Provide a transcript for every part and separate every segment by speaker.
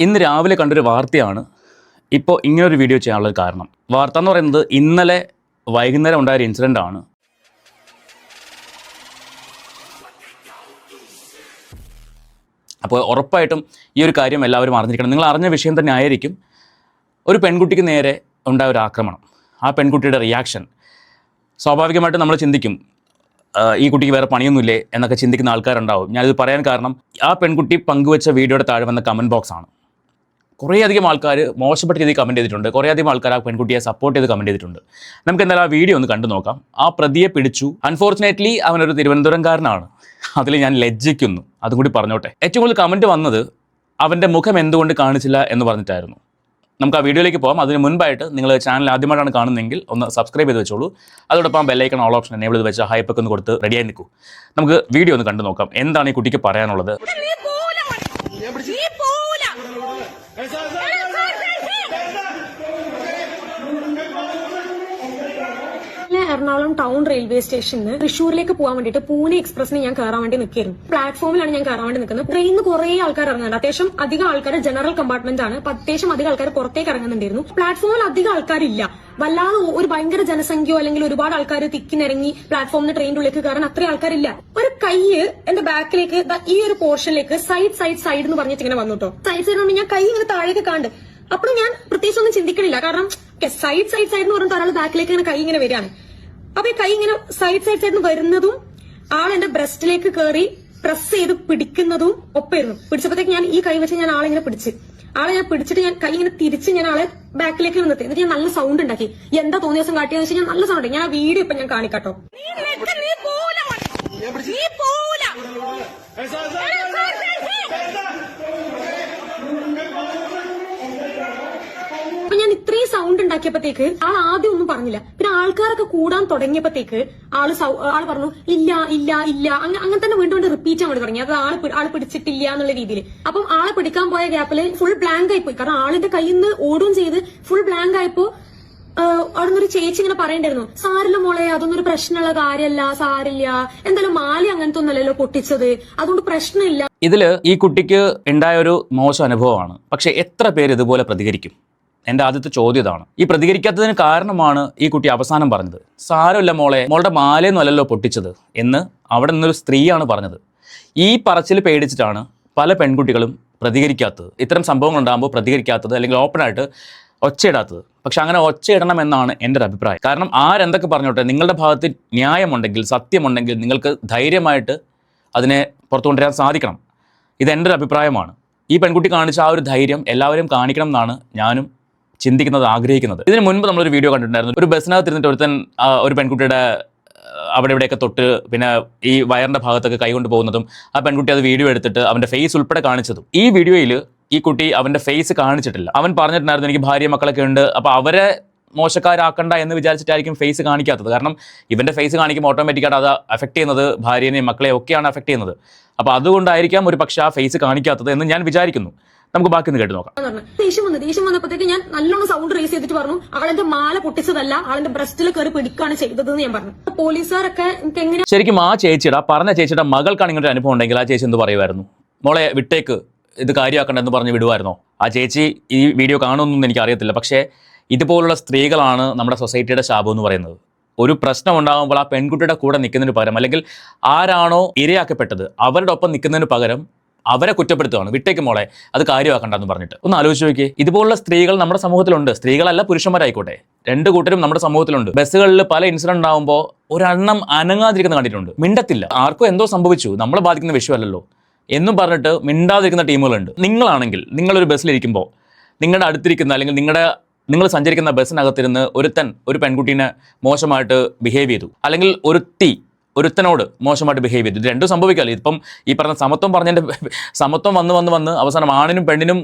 Speaker 1: ഇന്ന് രാവിലെ കണ്ടൊരു വാർത്തയാണ് ഇപ്പോൾ ഇങ്ങനൊരു വീഡിയോ ചെയ്യാനുള്ള കാരണം. വാർത്ത എന്ന് പറയുന്നത് ഇന്നലെ വൈകുന്നേരം ഉണ്ടായ ഒരു ഇൻസിഡൻ്റ് ആണ്. അപ്പോൾ ഉറപ്പായിട്ടും ഈ ഒരു കാര്യം എല്ലാവരും അറിഞ്ഞിരിക്കണം. നിങ്ങൾ അറിഞ്ഞ വിഷയം തന്നെ ആയിരിക്കും. ഒരു പെൺകുട്ടിക്ക് നേരെ ഉണ്ടായ ഒരു ആക്രമണം, ആ പെൺകുട്ടിയുടെ റിയാക്ഷൻ. സ്വാഭാവികമായിട്ടും നമ്മൾ ചിന്തിക്കും, ഈ കുട്ടിക്ക് വേറെ പണിയൊന്നുമില്ലേ എന്നൊക്കെ ചിന്തിക്കുന്ന ആൾക്കാരുണ്ടാവും. ഞാനിത് പറയാൻ കാരണം, ആ പെൺകുട്ടി പങ്കുവെച്ച വീഡിയോയുടെ താഴെ വന്ന കമൻറ്റ് ബോക്സാണ്. കുറേയധികം ആൾക്കാർ മോശപ്പെട്ട രീതിയിൽ കമൻറ്റ് ചെയ്തിട്ടുണ്ട്. കുറേയധികം ആൾക്കാർ ആ പെൺകുട്ടിയെ സപ്പോർട്ട് ചെയ്ത് കമൻറ്റ് ചെയ്തിട്ടുണ്ട്. നമുക്ക് എന്തായാലും ആ വീഡിയോ ഒന്ന് കണ്ടു നോക്കാം. ആ പ്രതിയെ പിടിച്ചു. അൺഫോർച്ചുനേറ്റ്ലി അവനൊരു തിരുവനന്തപുരംകാരനാണ്. അതിൽ ഞാൻ ലജ്ജിക്കുന്നു, അതും കൂടി പറഞ്ഞോട്ടെ. ഏറ്റവും കൂടുതൽ കമൻറ്റ് വന്നത് അവൻ്റെ മുഖം എന്തുകൊണ്ട് കാണിച്ചില്ല എന്ന് പറഞ്ഞിട്ടായിരുന്നു. നമുക്ക് ആ വീഡിയോയിലേക്ക് പോകാം. അതിന് മുൻപായിട്ട് നിങ്ങൾ ചാനൽ ആദ്യമായിട്ടാണ് കാണുന്നതെങ്കിൽ ഒന്ന് സബ്സ്ക്രൈബ് ചെയ്ത് വെച്ചോളൂ. അതോടൊപ്പം ബെല്ലൈക്കൺ ഓൾ ഓപ്ഷൻ എനേബിൾ ചെയ്ത് വെച്ച് ഹൈപ്പൊക്കെ ഒന്ന് കൊടുത്ത് റെഡിയായി നിൽക്കൂ. നമുക്ക് വീഡിയോ ഒന്ന് കണ്ടു നോക്കാം. എന്താണ് ഈ കുട്ടിക്ക് പറയാനുള്ളത്?
Speaker 2: എറണാകുളം ടൗൺ റെയിൽവേ സ്റ്റേഷനിൽ തൃശ്ശൂരിലേക്ക് പോകാൻ വേണ്ടിയിട്ട് പൂനെ എക്സ്പ്രസിന് ഞാൻ കയറാൻ വേണ്ടി നിൽക്കായിരുന്നു. പ്ലാറ്റ്ഫോമിലാണ് ഞാൻ കയറാൻ വേണ്ടി നിൽക്കുന്നത്. ട്രെയിനിൽ കുറെ ആൾക്കാർ ഇറങ്ങുന്നുണ്ട്. അത്യാവശ്യം അധികം ആൾക്കാർ ജനറൽ കമ്പാർട്ട്മെന്റ് ആണ്. അത്യാവശ്യം അധികം ആൾക്കാർ പുറത്തേക്ക് ഇറങ്ങുന്നുണ്ടായിരുന്നു. പ്ലാറ്റ്ഫോമിൽ അധികം ആൾക്കാരില്ല. വല്ലാതെ ഒരു ഭയങ്കര ജനസംഖ്യയോ അല്ലെങ്കിൽ ഒരുപാട് ആൾക്കാർ തിക്കിനിറങ്ങി പ്ലാറ്റ്ഫോമിന് ട്രെയിനിന്റെ ഉള്ളിലേക്ക് കയറാൻ അത്രയും ആൾക്കാരില്ല. ഒരു കൈ എന്റെ ബാക്കിലേക്ക് ഈ ഒരു പോർഷനിലേക്ക് സൈഡ് എന്ന് പറഞ്ഞിട്ട് ഇങ്ങനെ വന്നു കേട്ടോ. സൈഡ് ഞാൻ കൈ ഇങ്ങനെ താഴേക്ക് കാണ്ട്. അപ്പോൾ ഞാൻ പ്രത്യേകിച്ച് ഒന്നും ചിന്തിക്കണില്ല. കാരണം സൈഡ് എന്ന് പറഞ്ഞിട്ട് ഒരാൾ ബാക്കിലേക്ക് ഇങ്ങനെ കൈ ഇങ്ങനെ വരികയാണ്. അപ്പൊ ഈ കൈ ഇങ്ങനെ സൈഡ് വരുന്നതും ആൾ എന്റെ ബ്രസ്റ്റിലേക്ക് കയറി പ്രസ് ചെയ്ത് പിടിക്കുന്നതും ഒപ്പായിരുന്നു. പിടിച്ചപ്പോഴത്തേക്ക് ഞാൻ ഈ കൈ വെച്ച് ഞാൻ ആളെ ഞാൻ പിടിച്ചിട്ട് ഞാൻ കൈ ഇങ്ങനെ തിരിച്ച് ഞാൻ ആളെ ബാക്കിലേക്ക് നിർത്തി. എന്നിട്ട് ഞാൻ നല്ല സൗണ്ട് ഉണ്ടാക്കി. എന്താ തോന്നിയ ദിവസം കാട്ടിയെന്ന് വെച്ചാൽ ഞാൻ നല്ല സൗണ്ട്. ഞാൻ ആ വീഡിയോ ഇപ്പൊ ഞാൻ കാണിക്കാട്ടോ. അപ്പൊ ഞാൻ ഇത്രയും സൗണ്ട് ഉണ്ടാക്കിയപ്പോഴത്തേക്ക് ആൾ ആദ്യം ഒന്നും പറഞ്ഞില്ല. പിന്നെ ആൾക്കാരൊക്കെ കൂടാൻ തുടങ്ങിയപ്പോഴത്തേക്ക് ആള് പറഞ്ഞു ഇല്ല അങ്ങനെ തന്നെ വീണ്ടും റിപ്പീറ്റ് ആവാൻ തുടങ്ങി. അത് ആള് പിടിച്ചിട്ടില്ല എന്നുള്ള രീതിയിൽ. അപ്പം ആളെ പിടിക്കാൻ പോയ ഗ്യാപ്പിൽ ഫുൾ ബ്ലാങ്ക് ആയിപ്പോയി. കാരണം ആളിന്റെ കയ്യിൽ നിന്ന് ഓടുകയും ചെയ്ത് ഫുൾ ബ്ലാങ്ക് ആയപ്പോ അവിടെ നിന്നൊരു ചേച്ചി ഇങ്ങനെ പറയണ്ടായിരുന്നു, സാരില്ല മോളെ, അതൊന്നും ഒരു പ്രശ്നമുള്ള കാര്യമല്ല, സാരില്ല, എന്തായാലും മാലി അങ്ങനത്തെ ഒന്നല്ലല്ലോ പൊട്ടിച്ചത്, അതുകൊണ്ട് പ്രശ്നമില്ല.
Speaker 1: ഇതില് ഈ കുട്ടിക്ക് ഉണ്ടായ ഒരു മോശം അനുഭവമാണ്. പക്ഷെ എത്ര പേര് ഇതുപോലെ പ്രതികരിക്കും? എൻ്റെ ആദ്യത്തെ ചോദ്യം ഇതാണ്. ഈ പ്രതികരിക്കാത്തതിന് കാരണമാണ് ഈ കുട്ടി അവസാനം പറഞ്ഞത്, സാരമില്ല മോളെ, മോളുടെ മാലയൊന്നും അല്ലല്ലോ പൊട്ടിച്ചത് എന്ന് അവിടെ നിന്നൊരു സ്ത്രീയാണ് പറഞ്ഞത്. ഈ പറച്ചിൽ പേടിച്ചിട്ടാണ് പല പെൺകുട്ടികളും പ്രതികരിക്കാത്തത്. ഇത്തരം സംഭവങ്ങൾ ഉണ്ടാകുമ്പോൾ പ്രതികരിക്കാത്തത്, അല്ലെങ്കിൽ ഓപ്പണായിട്ട് ഒച്ചയിടാത്തത്. പക്ഷെ അങ്ങനെ ഒച്ചയിടണം എന്നാണ് എൻ്റെ ഒരു അഭിപ്രായം. കാരണം ആരെന്തൊക്കെ പറഞ്ഞോട്ടെ, നിങ്ങളുടെ ഭാഗത്ത് ന്യായമുണ്ടെങ്കിൽ, സത്യമുണ്ടെങ്കിൽ നിങ്ങൾക്ക് ധൈര്യമായിട്ട് അതിനെ പുറത്തു കൊണ്ടുവരാൻ സാധിക്കണം. ഇതെൻ്റെ ഒരു അഭിപ്രായമാണ്. ഈ പെൺകുട്ടി കാണിച്ച ആ ഒരു ധൈര്യം എല്ലാവരും കാണിക്കണം എന്നാണ് ഞാനും ചിന്തിക്കുന്നത്, ആഗ്രഹിക്കുന്നത്. ഇതിന് മുൻപ് നമ്മളൊരു വീഡിയോ കണ്ടിട്ടുണ്ടായിരുന്നു. ഒരു ബസ്സിനകത്ത് ഇരുന്നിട്ട് ഒരു പെൺകുട്ടിയുടെ അവിടെ ഇവിടെയൊക്കെ തൊട്ട് പിന്നെ ഈ വയറിൻ്റെ ഭാഗത്തൊക്കെ കൈകൊണ്ട് പോകുന്നതും ആ പെൺകുട്ടി അത് വീഡിയോ എടുത്തിട്ട് അവൻ്റെ ഫേസ് ഉൾപ്പെടെ കാണിച്ചതും. ഈ വീഡിയോയിൽ ഈ കുട്ടി അവൻ്റെ ഫേസ് കാണിച്ചിട്ടില്ല. അവൻ പറഞ്ഞിട്ടുണ്ടായിരുന്നു, എനിക്ക് ഭാര്യ മക്കളൊക്കെ ഉണ്ട്, അപ്പോൾ അവരെ മോശക്കാരാക്കണ്ട എന്ന് വിചാരിച്ചിട്ടായിരിക്കും ഫേസ് കാണിക്കാത്തത്. കാരണം ഇവൻ്റെ ഫേസ് കാണിക്കുമ്പോൾ ഓട്ടോമാറ്റിക്കായിട്ട് അത് അഫക്റ്റ് ചെയ്യുന്നത് ഭാര്യനെയും മക്കളെയും ഒക്കെയാണ് അഫക്റ്റ് ചെയ്യുന്നത്. അപ്പോൾ അതുകൊണ്ടായിരിക്കാം ഒരു പക്ഷേ ആ ഫേസ് കാണിക്കാത്തത് എന്ന് ഞാൻ വിചാരിക്കുന്നു. നമുക്ക് ബാക്കി ഒന്ന് കേട്ട് നോക്കാം.
Speaker 2: ദേഷ്യം വന്നപ്പോഴത്തേക്ക് ഞാൻ നല്ലോണം സൗണ്ട് റേസ് ചെയ്തിട്ട് പറഞ്ഞു, ആളെന്റെ മാല പൊട്ടിച്ചതല്ല, ആളെന്റെ ബ്രസ്റ്റിൽ കയറി പിടിക്കുകയാണ് ചെയ്തതെന്ന് ഞാൻ പറഞ്ഞു. പോലീസുകാരൊക്കെ എങ്ങനെ
Speaker 1: ശരിക്കും ആ പറഞ്ഞ ചേച്ചിയുടെ മകൾക്കാണ് ഇങ്ങനൊരു അനുഭവം ഉണ്ടെങ്കിൽ ആ ചേച്ചി എന്ത് പറയുമായിരുന്നു? മോളെ വിട്ടേക്ക്, ഇത് കാര്യമാക്കണ്ടെന്ന് പറഞ്ഞ് വിടുമായിരുന്നോ? ആ ചേച്ചി ഈ വീഡിയോ കാണുമെന്നൊന്നും എനിക്കറിയത്തില്ല. പക്ഷേ ഇതുപോലുള്ള സ്ത്രീകളാണ് നമ്മുടെ സൊസൈറ്റിയുടെ ശാപം എന്ന് പറയുന്നത്. ഒരു പ്രശ്നം ഉണ്ടാകുമ്പോൾ ആ പെൺകുട്ടിയുടെ കൂടെ നിൽക്കുന്നതിന് പകരം, അല്ലെങ്കിൽ ആരാണോ ഇരയാക്കപ്പെട്ടത് അവരുടെ ഒപ്പം നിൽക്കുന്നതിന് പകരം അവരെ കുറ്റപ്പെടുത്തുകയാണ്. വിട്ടേക്ക് മോളെ, അത് കാര്യമാക്കണ്ടെന്ന് പറഞ്ഞിട്ട്. ഒന്ന് ആലോചിച്ച് നോക്കിയേ. ഇതുപോലുള്ള സ്ത്രീകൾ നമ്മുടെ സമൂഹത്തിലുണ്ട്. സ്ത്രീകളല്ല, പുരുഷന്മാരായിക്കോട്ടെ, രണ്ട് കൂട്ടരും നമ്മുടെ സമൂഹത്തിലുണ്ട്. ബസ്സുകളിൽ പല ഇൻസിഡന്റ് ഉണ്ടാകുമ്പോൾ ഒരെണ്ണം അനങ്ങാതിരിക്കുന്ന കണ്ടിട്ടുണ്ട്. മിണ്ടത്തില്ല, ആർക്കും എന്തോ സംഭവിച്ചു, നമ്മളെ ബാധിക്കുന്ന വിഷയമല്ലല്ലോ എന്നും പറഞ്ഞിട്ട് മിണ്ടാതിരിക്കുന്ന ടീമുകളുണ്ട്. നിങ്ങളാണെങ്കിൽ നിങ്ങളൊരു ബസ്സിലിരിക്കുമ്പോൾ നിങ്ങളുടെ അടുത്തിരിക്കുന്ന, അല്ലെങ്കിൽ നിങ്ങൾ സഞ്ചരിക്കുന്ന ബസ്സിനകത്തിരുന്ന് ഒരു പെൺകുട്ടീനെ മോശമായിട്ട് ബിഹേവ് ചെയ്തു, അല്ലെങ്കിൽ ഒരുത്തനോട് മോശമായിട്ട് ബിഹേവ് ചെയ്തു. ഇത് രണ്ടും സംഭവിക്കാമല്ലോ. ഇപ്പം ഈ പറഞ്ഞ സമത്വം വന്ന് അവസാനം ആണിനും പെണ്ണിനും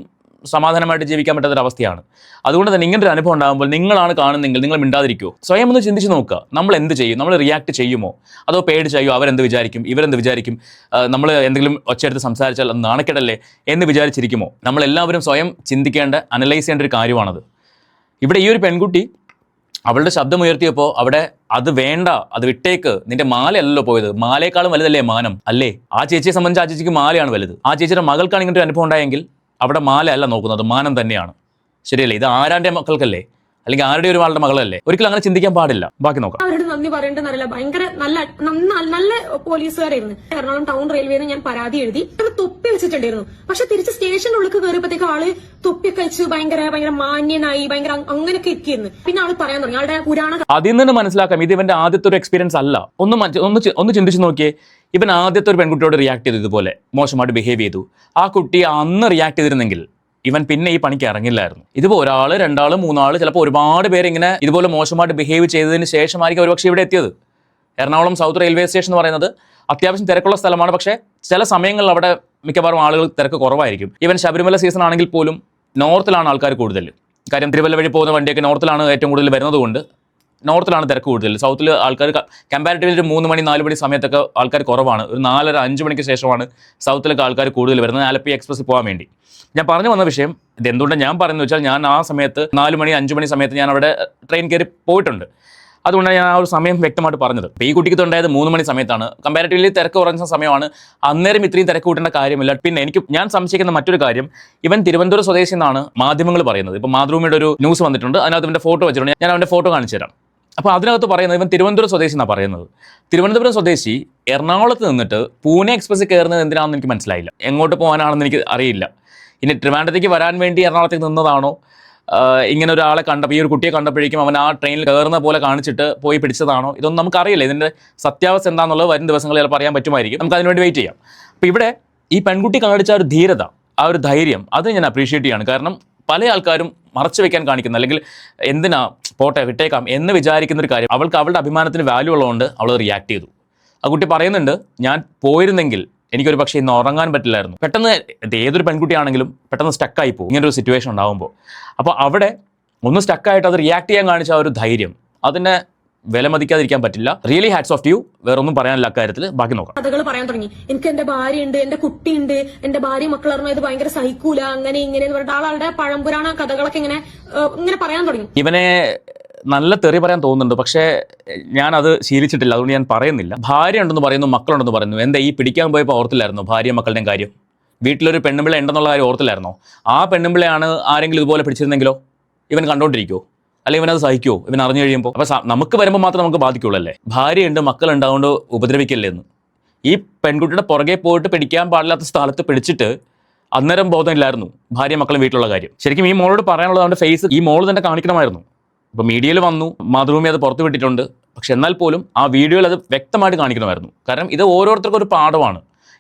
Speaker 1: സമാധാനമായിട്ട് ജീവിക്കാൻ പറ്റാത്തൊരവസ്ഥയാണ്. അതുകൊണ്ട് തന്നെ ഇങ്ങനൊരു അനുഭവം ഉണ്ടാകുമ്പോൾ നിങ്ങളാണ് കാണുന്നെങ്കിൽ നിങ്ങൾ മിണ്ടാതിരിക്കുമോ? സ്വയം ഒന്ന് ചിന്തിച്ച് നോക്കുക. നമ്മൾ എന്ത് ചെയ്യും? നമ്മൾ റിയാക്ട് ചെയ്യുമോ? അതോ പേടിച്ചോ, അവരെന്ത് വിചാരിക്കും, ഇവരെന്ത് വിചാരിക്കും, നമ്മൾ എന്തെങ്കിലും ഒച്ചയെടുത്ത് സംസാരിച്ചാൽ അത് നാണക്കേടല്ലേ എന്ന് വിചാരിച്ചിരിക്കുമോ? നമ്മളെല്ലാവരും സ്വയം ചിന്തിക്കേണ്ട, അനലൈസ് ചെയ്യേണ്ട ഒരു കാര്യമാണത്. ഇവിടെ ഈ ഒരു പെൺകുട്ടി അവളുടെ ശബ്ദം ഉയർത്തിയപ്പോൾ അവിടെ അത് വേണ്ട, അത് വിട്ടേക്ക്, നിന്റെ മാലയല്ലല്ലോ പോയത്, മാലയെക്കാളും വലുതല്ലേ മാനം അല്ലേ? ആ ചേച്ചിയെ സംബന്ധിച്ച് ആ ചേച്ചിക്ക് മാലയാണ് വലുത്. ആ ചേച്ചിയുടെ മകൾക്കാണ് ഇങ്ങനൊരു അനുഭവം ഉണ്ടായെങ്കിൽ അവിടെ മാല അല്ല നോക്കുന്നത്, മാനം തന്നെയാണ്. ശരിയല്ലേ? ഇത് ആരാൻ്റെ മക്കൾക്കല്ലേ, അല്ലെങ്കിൽ ആരുടെ ഒരു ആളുടെ മകളല്ലേ? ഒരിക്കലും അങ്ങനെ ചിന്തിക്കാൻ പാടില്ല. ബാക്കി നോക്കാം.
Speaker 2: അവരോട് നന്ദി പറയേണ്ടതല്ല, ഭയങ്കര നല്ല പോലീസുകാരായിരുന്നു. എറണാകുളം ടൗൺ റെയിൽവേന്ന് ഞാൻ പരാതി എഴുതി, തൊപ്പി വെച്ചിട്ടുണ്ടായിരുന്നു. പക്ഷെ തിരിച്ച് സ്റ്റേഷനുള്ളിൽ കയറിയപ്പോഴത്തേക്ക് ആള് തൊപ്പിയൊക്കെ വെച്ച് ഭയങ്കര മാന്യനായി, ഭയങ്കര അങ്ങനെയൊക്കെ ഇരിക്കുന്നു. പിന്നെ ആള് പറയാൻ തുടങ്ങി ആളുടെ പുരാണ.
Speaker 1: അതിൽ നിന്ന് മനസ്സിലാക്കാം ഇത് ഇവന്റെ ആദ്യത്തെ ഒരു എക്സ്പീരിയൻസ് അല്ല. ഒന്ന് ചിന്തിച്ചു നോക്കിയേ. ഇവൻ ആദ്യത്തെ ഒരു പെൺകുട്ടിയോട് റിയാക്ട് ചെയ്തു, ഇതുപോലെ മോശമായിട്ട് ബിഹേവ് ചെയ്തു. ആ കുട്ടി അന്ന് റിയാക്ട് ചെയ്തിരുന്നെങ്കിൽ ഇവൻ പിന്നെ ഈ പണിക്ക് ഇറങ്ങില്ലായിരുന്നു. ഇതിപ്പോൾ ഒരാള്, രണ്ടാള്, മൂന്നാള്, ചിലപ്പോൾ ഒരുപാട് പേര് ഇങ്ങനെ ഇതുപോലെ മോശമായിട്ട് ബിഹേവ് ചെയ്തതിന് ശേഷമായിരിക്കും ഒരുപക്ഷെ ഇവിടെ എത്തിയത്. എറണാകുളം സൗത്ത് റെയിൽവേ സ്റ്റേഷൻ എന്ന് പറയുന്നത് അത്യാവശ്യം തിരക്കുള്ള സ്ഥലമാണ്. പക്ഷേ ചില സമയങ്ങളിൽ അവിടെ മിക്കവാറും ആളുകൾ തിരക്ക് കുറവായിരിക്കും. ഈവൻ ശബരിമല സീസൺ ആണെങ്കിൽ പോലും നോർത്തിലാണ് ആൾക്കാർ കൂടുതൽ. കാര്യം തിരുവല്ല വഴി പോകുന്ന വണ്ടിയൊക്കെ നോർത്തിലാണ് ഏറ്റവും കൂടുതൽ വരുന്നത് കൊണ്ട് നോർത്തിലാണ് തിരക്ക് കൂടുതൽ. സൗത്തിൽ ആൾക്കാർ കമ്പാരിറ്റീവ്ലി ഒരു 3 മണി 4 മണി സമയത്തൊക്കെ ആൾക്കാർ കുറവാണ്. ഒരു 4:30 5 മണിക്ക് ശേഷമാണ് സൗത്തിലൊക്കെ ആൾക്കാർ കൂടുതൽ വരുന്നത്, ആലപ്പി എക്സ്പ്രസ് പോകാൻ വേണ്ടി. ഞാൻ പറഞ്ഞു വന്ന വിഷയം ഇതെന്തുകൊണ്ടാണ് ഞാൻ പറയുന്നത് വെച്ചാൽ, ഞാൻ ആ സമയത്ത് 4 മണി 5 മണി സമയത്ത് ഞാൻ അവിടെ ട്രെയിൻ കയറി പോയിട്ടുണ്ട്. അതുകൊണ്ടാണ് ഞാൻ ആ ഒരു സമയം വ്യക്തമായിട്ട് പറഞ്ഞത്. അപ്പോൾ ഈ കുട്ടിക്ക് ഉണ്ടായത് 3 മണി സമയത്താണ്, കമ്പാരിറ്റീവ്ലി തിരക്ക് കുറഞ്ഞ സമയമാണ്. അന്നേരം ഇത്രയും തിരക്ക് കൂട്ടേണ്ട കാര്യമില്ല. പിന്നെ ഞാൻ സംശയിക്കുന്ന മറ്റൊരു കാര്യം, ഇവൻ തിരുവനന്തപുരം സ്വദേശി എന്നാണ് മാധ്യമങ്ങൾ പറയുന്നത്. ഇപ്പോൾ മാതൃഭൂമിയുടെ ഒരു ന്യൂസ് വന്നിട്ടുണ്ട്, അതിനകത്ത് ഇവൻ്റെ ഫോട്ടോ വെച്ചിട്ടുണ്ട്. ഞാൻ അവൻ്റെ ഫോട്ടോ കാണിച്ചു തരാം. അപ്പോൾ അതിനകത്ത് പറയുന്നത് ഇവൻ തിരുവനന്തപുരം സ്വദേശി എന്നാണ് പറയുന്നത്. തിരുവനന്തപുരം സ്വദേശി എറണാകുളത്ത് നിന്നിട്ട് പൂനെ എക്സ്പ്രസ്സിൽ കയറുന്നത് എന്തിനാണെന്ന് എനിക്ക് മനസ്സിലായില്ല. എങ്ങോട്ട് പോകാനാണെന്ന് എനിക്ക് അറിയില്ല. ഇനി ട്രിവാൻഡ്രത്തേക്ക് വരാൻ വേണ്ടി എറണാകുളത്തേക്ക് നിന്നതാണോ, ഇങ്ങനെ ഒരാളെ കണ്ടപ്പോൾ, ഈ ഒരു കുട്ടിയെ കണ്ടപ്പോഴേക്കും അവൻ ആ ട്രെയിനിൽ കയറുന്ന പോലെ കാണിച്ചിട്ട് പോയി പിടിച്ചതാണോ, ഇതൊന്നും നമുക്കറിയില്ല. ഇതിൻ്റെ സത്യാവസ്ഥ എന്താണെന്നുള്ളത് വരും ദിവസങ്ങളിൽ ചിലപ്പോൾ അറിയാൻ പറ്റുമായിരിക്കും. നമുക്ക് അതിനുവേണ്ടി വെയിറ്റ് ചെയ്യാം. അപ്പോൾ ഇവിടെ ഈ പെൺകുട്ടി കാണിച്ച ഒരു ധീരത, ആ ഒരു ധൈര്യം, അത് ഞാൻ അപ്രീഷിയേറ്റ് ചെയ്യാണ്. കാരണം പല ആൾക്കാരും മറച്ചു വെക്കാൻ കാണിക്കുന്ന, അല്ലെങ്കിൽ എന്തിനാ പോട്ടെ വിട്ടേക്കാം എന്ന് വിചാരിക്കുന്ന ഒരു കാര്യം, അവൾക്ക് അവളുടെ അഭിമാനത്തിന് വാല്യൂ ഉള്ളതുകൊണ്ട് അവൾ റിയാക്ട് ചെയ്തു. ആ കുട്ടി പറയുന്നുണ്ട്, ഞാൻ പോയിരുന്നെങ്കിൽ എനിക്കൊരു പക്ഷേ ഇന്ന് ഉറങ്ങാൻ പറ്റില്ലായിരുന്നു. പെട്ടെന്ന് ഏതൊരു പെൺകുട്ടിയാണെങ്കിലും പെട്ടെന്ന് സ്റ്റക്കായി പോകും ഇങ്ങനൊരു സിറ്റുവേഷൻ ഉണ്ടാകുമ്പോൾ. അപ്പോൾ അവിടെ ഒന്ന് സ്റ്റക്കായിട്ട് അത് റിയാക്ട് ചെയ്യാൻ കാണിച്ച ആ ഒരു ധൈര്യം, അതിനെ വിലമതിക്കാതിരിക്കാൻ പറ്റില്ല. Really hats off to you. വേറൊന്നും പറയാനില്ല അക്കാര്യത്തിൽ. ബാക്കി നോക്കാം.
Speaker 2: കഥകൾ പറയാൻ തുടങ്ങി. എനിക്ക് എന്റെ ഭാര്യയുണ്ട്, എന്റെ കുട്ടിയുണ്ട്, എന്റെ ഭാര്യ മക്കളറിഞ്ഞ ഇത് ഭയങ്കര സഹിക്കൂല, അങ്ങനെ ഇങ്ങനെ പറഞ്ഞിട്ട് ആളുടെ പഴംപുരാണ കഥകളൊക്കെ ഇങ്ങനെ പറയാൻ തുടങ്ങി.
Speaker 1: ഇവനെ നല്ല തെറി പറയാൻ തോന്നുന്നുണ്ട്, പക്ഷേ ഞാനത് ശീലിച്ചിട്ടില്ല, അതുകൊണ്ട് ഞാൻ പറയുന്നില്ല. ഭാര്യ ഉണ്ടെന്ന് പറയുന്നു, മക്കളുണ്ടെന്ന് പറയുന്നു. എന്താ ഈ പിടിക്കാൻ പോയപ്പോൾ ഓർത്തില്ലായിരുന്നോ ഭാര്യ മക്കളുടെയും കാര്യം? വീട്ടിലൊരു പെണ്ണുമ്പിള്ള ഉണ്ടെന്നുള്ള കാര്യം ഓർത്തില്ലായിരുന്നോ? ആ പെണ്ണുമ്പിളയാണ് ആരെങ്കിലും ഇതുപോലെ പിടിച്ചിരുന്നെങ്കിലോ ഇവൻ കണ്ടോണ്ടിരിക്കുമോ? അല്ലെങ്കിൽ ഇവനത് സഹിക്കുമോ ഇവൻ അറിഞ്ഞു കഴിയുമ്പോൾ? അപ്പോൾ നമുക്ക് വരുമ്പോൾ മാത്രം നമുക്ക് ബാധിക്കുള്ളൂ അല്ലേ? ഭാര്യയുണ്ട്, മക്കളുണ്ട്, അതുകൊണ്ട് ഉപദ്രവിക്കല്ലേ എന്ന്. ഈ പെൺകുട്ടിയുടെ പുറകെ പോയിട്ട് പിടിക്കാൻ പാടില്ലാത്ത സ്ഥലത്ത് പിടിച്ചിട്ട് അന്നേരം ബോധമില്ലായിരുന്നു ഭാര്യ മക്കളും വീട്ടിലുള്ള കാര്യം. ശരിക്കും ഈ മോളോട് പറയാനുള്ളത് അവൻ്റെ ഫേസ് ഈ മോൾ തന്നെ കാണിക്കണമായിരുന്നു. ഇപ്പോൾ മീഡിയയിൽ വന്നു, മാതൃഭൂമി അത് പുറത്തു വിട്ടിട്ടുണ്ട്. പക്ഷെ എന്നാൽ പോലും ആ വീഡിയോയിൽ അത് വ്യക്തമായിട്ട് കാണിക്കണമായിരുന്നു. കാരണം ഇത് ഓരോരുത്തർക്കും ഒരു പാഠമാണ്.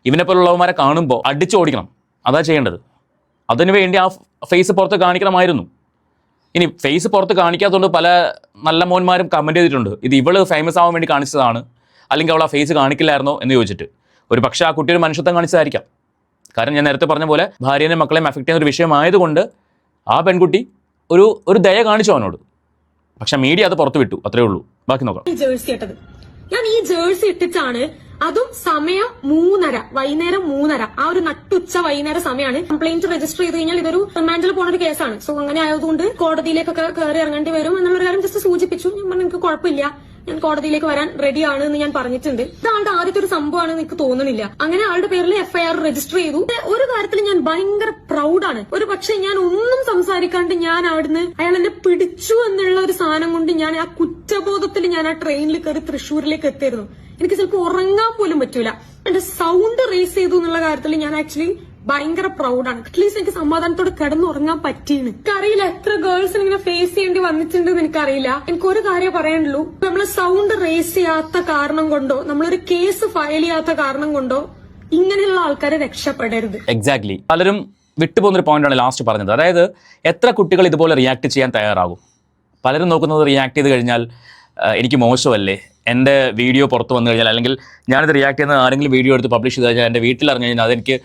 Speaker 1: ഇവനെ പോലുള്ളവന്മാരെ കാണുമ്പോൾ അടിച്ചോടിക്കണം, അതാ ചെയ്യേണ്ടത്. അതിനുവേണ്ടി ആ ഫേസ് പുറത്ത് കാണിക്കണമായിരുന്നു. ഇനി ഫേസ് പുറത്ത് കാണിക്കാത്തതുകൊണ്ട് പല നല്ല മോന്മാരും കമൻറ്റ് ചെയ്തിട്ടുണ്ട്, ഇത് ഇവള് ഫേമസ് ആവാൻ വേണ്ടി കാണിച്ചതാണ്, അല്ലെങ്കിൽ അവൾ ആ ഫേസ് കാണിക്കില്ലായിരുന്നോ എന്ന് ചോദിച്ചിട്ട്. ഒരു പക്ഷേ ആ കുട്ടി ഒരു മനുഷ്യത്വം കാണിച്ചതായിരിക്കാം. കാരണം ഞാൻ നേരത്തെ പറഞ്ഞ പോലെ ഭാര്യനെ മക്കളെയും അഫക്റ്റ് ചെയ്യുന്ന ഒരു വിഷയമായതുകൊണ്ട് ആ പെൺകുട്ടി ഒരു ദയ കാണിച്ചു അവനോട്. പക്ഷെ മീഡിയ അത് പുറത്തു വിട്ടു, അത്രേ ഉള്ളൂ. ബാക്കി നോക്കാം.
Speaker 2: ജേഴ്സി ഇട്ടത് ഞാൻ ഈ ജേഴ്സി ഇട്ടിട്ടാണ്, അതും സമയം 3:30 വൈകുന്നേരം 3:30, ആ ഒരു നട്ടുച്ച വൈകുന്നേര സമയമാണ്. കംപ്ലൈന്റ് രജിസ്റ്റർ ചെയ്ത് കഴിഞ്ഞാൽ ഇതൊരു റിമാൻഡിൽ പോണ ഒരു കേസാണ്. സോ അങ്ങനെ ആയതുകൊണ്ട് കോടതിയിലേക്കൊക്കെ കയറി ഇറങ്ങേണ്ടി വരും എന്നുള്ളൊരു കാര്യം ജസ്റ്റ് സൂചിപ്പിച്ചു. ഞാൻ പറഞ്ഞു എനിക്ക് കുഴപ്പമില്ല, ഞാൻ കോടതിയിലേക്ക് വരാൻ റെഡിയാണ് എന്ന് ഞാൻ പറഞ്ഞിട്ടുണ്ട്. ഇത് ആളുടെ ആദ്യത്തെ ഒരു സംഭവമാണെന്ന് എനിക്ക് തോന്നുന്നില്ല. അങ്ങനെ ആളുടെ പേരിൽ FIR രജിസ്റ്റർ ചെയ്തു. ഒരു കാര്യത്തിൽ ഞാൻ ഭയങ്കര പ്രൗഡാണ്. ഒരു പക്ഷെ ഞാൻ ഒന്നും സംസാരിക്കാണ്ട് ഞാൻ അവിടുന്ന് അയാൾ എന്നെ പിടിച്ചു എന്നുള്ള ഒരു സാധനം കൊണ്ട് ഞാൻ ആ കുറ്റബോധത്തിൽ ഞാൻ ആ ട്രെയിനിൽ കയറി തൃശ്ശൂരിലേക്ക് എത്തിയിരുന്നു. എനിക്ക് ചിലപ്പോൾ ഉറങ്ങാൻ പോലും പറ്റൂല. എന്റെ സൗണ്ട് റേസ് ചെയ്തു എന്നുള്ള കാര്യത്തിൽ ഞാൻ ആക്ച്വലി ഭയങ്കര പ്രൗഡാണ്. അറ്റ്ലീസ്റ്റ് എനിക്ക് സമാധാനത്തോടെ കിടന്നുറങ്ങാൻ പറ്റിയാണ്. എനിക്കറിയില്ല എത്ര ഗേൾസിന് ഇങ്ങനെ ഫേസ് ചെയ്യേണ്ടി വന്നിട്ടുണ്ടെന്ന് എനിക്കറിയില്ല. എനിക്കൊരു കാര്യം പറയാനുള്ളൂ, നമ്മള് സൗണ്ട് റേസ് ചെയ്യാത്ത കാരണം കൊണ്ടോ നമ്മളൊരു കേസ് ഫയൽ ചെയ്യാത്ത കാരണം കൊണ്ടോ ഇങ്ങനെയുള്ള ആൾക്കാരെ രക്ഷപ്പെടരുത്.
Speaker 1: എക്സാക്ട്ലി. പലരും വിട്ടുപോകുന്നൊരു പോയിന്റാണ് ലാസ്റ്റ് പറഞ്ഞത്. അതായത് എത്ര കുട്ടികൾ ഇതുപോലെ റിയാക്ട് ചെയ്യാൻ തയ്യാറാകും? പലരും നോക്കുന്നത് റിയാക്ട് ചെയ്ത് കഴിഞ്ഞാൽ എനിക്ക് മോശമല്ലേ, എൻ്റെ വീഡിയോ പുറത്ത് വന്നു കഴിഞ്ഞാൽ, അല്ലെങ്കിൽ ഞാനിത് റിയാക്ട് ചെയ്യുന്ന ആരെങ്കിലും വീഡിയോ എടുത്ത് പബ്ലിഷ് ചെയ്ത് കഴിഞ്ഞാൽ എൻ്റെ വീട്ടിൽ അറിഞ്ഞു കഴിഞ്ഞാൽ അതെനിക്ക്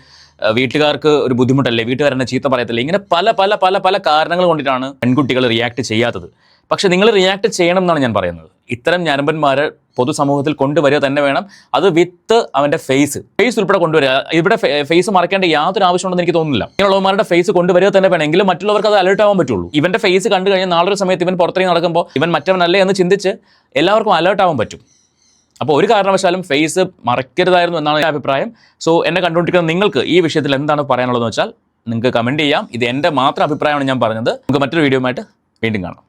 Speaker 1: വീട്ടുകാർക്ക് ഒരു ബുദ്ധിമുട്ടല്ലേ, വീട്ടുകാരെന്നെ ചീത്ത പറയത്തില്ലേ, ഇങ്ങനെ പല പല പല പല കാരണങ്ങൾ കൊണ്ടിട്ടാണ് പെൺകുട്ടികൾ റിയാക്ട് ചെയ്യാത്തത്. പക്ഷെ നിങ്ങൾ റിയാക്ട് ചെയ്യണം എന്നാണ് ഞാൻ പറയുന്നത്. ഇത്തരം ഞരമ്പന്മാരെ പൊതുസമൂഹത്തിൽ കൊണ്ടുവരിക തന്നെ വേണം. അത് വിത്ത് അവൻ്റെ ഫേസ് ഉൾപ്പെടെ കൊണ്ടുവരിക. ഇവിടെ ഫേസ് മറക്കേണ്ട യാതൊരു ആവശ്യമുണ്ടെന്ന് എനിക്ക് തോന്നുന്നില്ല. ഇങ്ങനെയുള്ളവന്മാരുടെ ഫേസ് കൊണ്ടുവരിക തന്നെ വേണം, എങ്കിലും മറ്റുള്ളവർക്ക് അത് അലേർട്ട് ആവാൻ പറ്റുള്ളൂ. ഇവൻ്റെ ഫേസ് കണ്ടു കഴിഞ്ഞാൽ നാളൊരു സമയത്ത് ഇവൻ പുറത്തേക്ക് നടക്കുമ്പോൾ ഇവൻ മറ്റവനല്ലേ എന്ന് ചിന്തിച്ച് എല്ലാവർക്കും അലേർട്ട് ആവാൻ പറ്റും. അപ്പോൾ ഒരു കാരണവശാലും ഫേസ് മറക്കരുതായിരുന്നു എന്നാണ് എൻ്റെ അഭിപ്രായം. സോ എന്നെ കണ്ടുകൊണ്ടിരിക്കുന്ന നിങ്ങൾക്ക് ഈ വിഷയത്തിൽ എന്താണ് പറയാനുള്ളതെന്ന് വെച്ചാൽ നിങ്ങൾക്ക് കമൻറ്റ് ചെയ്യാം. ഇത് എൻ്റെ മാത്രം അഭിപ്രായമാണ് ഞാൻ പറഞ്ഞത്. നമുക്ക് മറ്റൊരു വീഡിയോ ആയിട്ട് വീണ്ടും കാണാം.